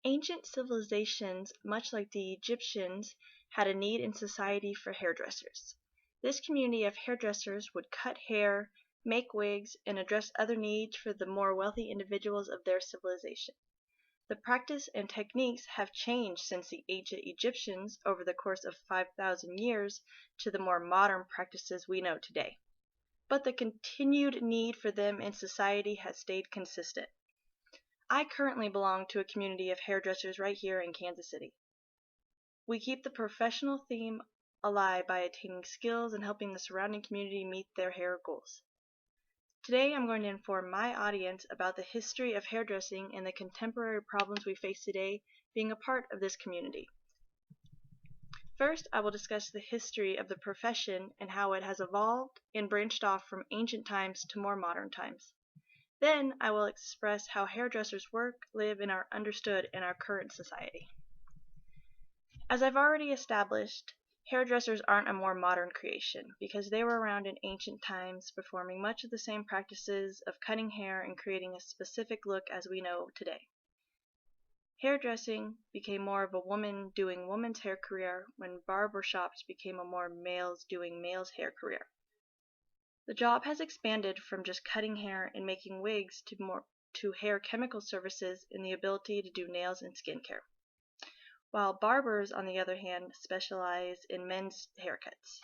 Ancient civilizations, much like the Egyptians, had a need in society for hairdressers. This community of hairdressers would cut hair, make wigs, and address other needs for the more wealthy individuals of their civilization. The practice and techniques have changed since the ancient Egyptians over the course of 5,000 years to the more modern practices we know today. But the continued need for them in society has stayed consistent. I currently belong to a community of hairdressers right here in Kansas City. We keep the professional theme alive by attaining skills and helping the surrounding community meet their hair goals. Today I'm going to inform my audience about the history of hairdressing and the contemporary problems we face today being a part of this community. First, I will discuss the history of the profession and how it has evolved and branched off from ancient times to more modern times. Then I will express how hairdressers work, live, and are understood in our current society. As I've already established, hairdressers aren't a more modern creation because they were around in ancient times, performing much of the same practices of cutting hair and creating a specific look as we know today. Hairdressing became more of a woman doing woman's hair career when barber shops became a more males doing male's hair career. The job has expanded from just cutting hair and making wigs to hair chemical services and the ability to do nails and skincare, while barbers, on the other hand, specialize in men's haircuts.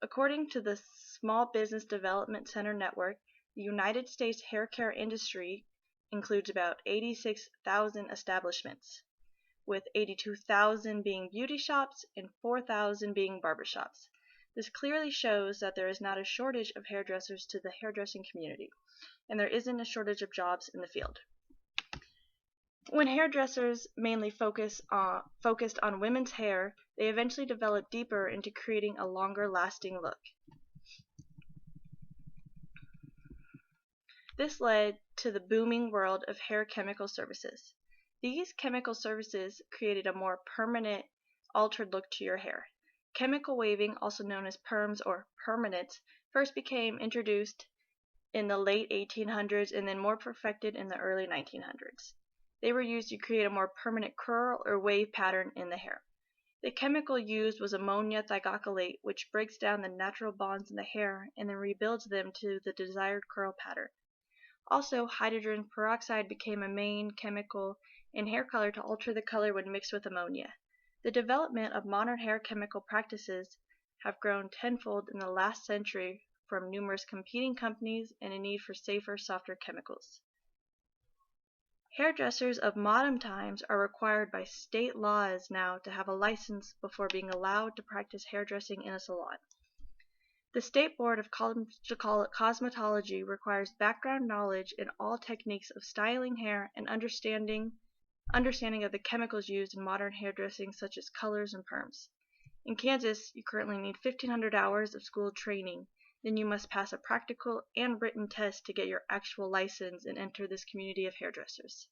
According to the Small Business Development Center Network, the United States hair care industry includes about 86,000 establishments, with 82,000 being beauty shops and 4,000 being barbershops. This clearly shows that there is not a shortage of hairdressers to the hairdressing community, and there isn't a shortage of jobs in the field. When hairdressers mainly focused on women's hair, they eventually developed deeper into creating a longer-lasting look. This led to the booming world of hair chemical services. These chemical services created a more permanent, altered look to your hair. Chemical waving, also known as perms or permanents, first became introduced in the late 1800s and then more perfected in the early 1900s. They were used to create a more permanent curl or wave pattern in the hair. The chemical used was ammonia thioglycolate, which breaks down the natural bonds in the hair and then rebuilds them to the desired curl pattern. Also, hydrogen peroxide became a main chemical in hair color to alter the color when mixed with ammonia. The development of modern hair chemical practices have grown tenfold in the last century from numerous competing companies and a need for safer, softer chemicals. Hairdressers of modern times are required by state laws now to have a license before being allowed to practice hairdressing in a salon. The State Board of Cosmetology requires background knowledge in all techniques of styling hair and understanding of the chemicals used in modern hairdressing such as colors and perms. In Kansas, you currently need 1,500 hours of school training. Then you must pass a practical and written test to get your actual license and enter this community of hairdressers.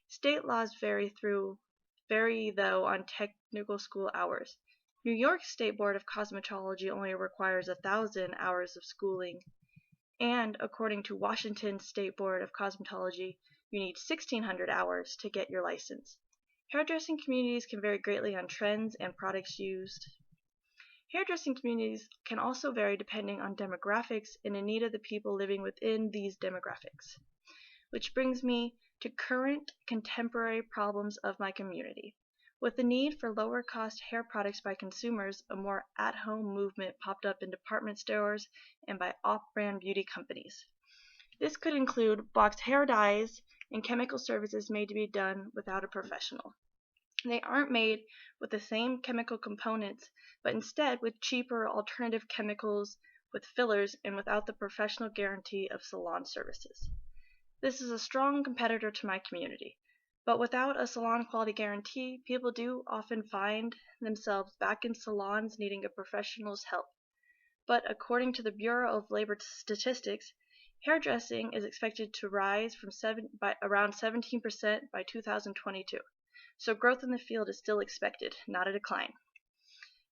State laws vary though on technical school hours. New York's State Board of Cosmetology only requires 1,000 hours of schooling, and according to Washington's State Board of Cosmetology, you need 1,600 hours to get your license. Hairdressing communities can vary greatly on trends and products used. Hairdressing communities can also vary depending on demographics and the need of the people living within these demographics. Which brings me to current contemporary problems of my community. With the need for lower cost hair products by consumers, a more at-home movement popped up in department stores and by off-brand beauty companies. This could include boxed hair dyes and chemical services made to be done without a professional. They aren't made with the same chemical components, but instead with cheaper alternative chemicals, with fillers, and without the professional guarantee of salon services. This is a strong competitor to my community, but without a salon quality guarantee, people do often find themselves back in salons needing a professional's help. But according to the Bureau of Labor Statistics, hairdressing is expected to rise by around 17% by 2022. So growth in the field is still expected, not a decline.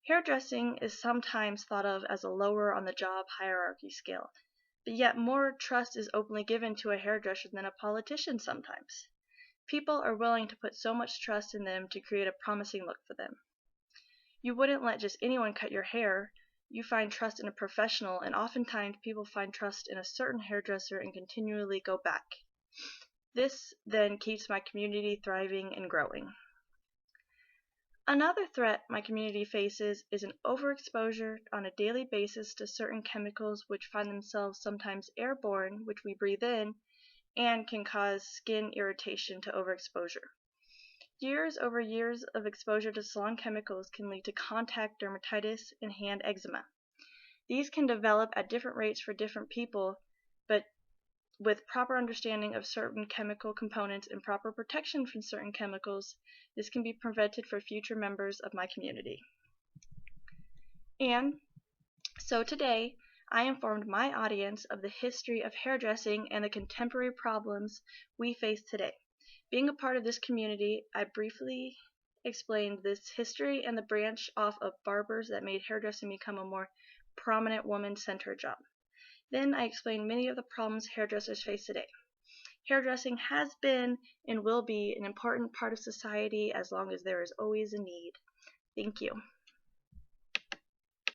Hairdressing is sometimes thought of as a lower on the job hierarchy scale, but yet more trust is openly given to a hairdresser than a politician sometimes. People are willing to put so much trust in them to create a promising look for them. You wouldn't let just anyone cut your hair. You find trust in a professional, and oftentimes people find trust in a certain hairdresser and continually go back. This then keeps my community thriving and growing. Another threat my community faces is an overexposure on a daily basis to certain chemicals which find themselves sometimes airborne, which we breathe in, and can cause skin irritation to overexposure. Years over years of exposure to salon chemicals can lead to contact dermatitis and hand eczema. These can develop at different rates for different people, but with proper understanding of certain chemical components and proper protection from certain chemicals, this can be prevented for future members of my community. And so today, I informed my audience of the history of hairdressing and the contemporary problems we face today. Being a part of this community, I briefly explained this history and the branch off of barbers that made hairdressing become a more prominent woman-centered job. Then I explained many of the problems hairdressers face today. Hairdressing has been and will be an important part of society as long as there is always a need. Thank you.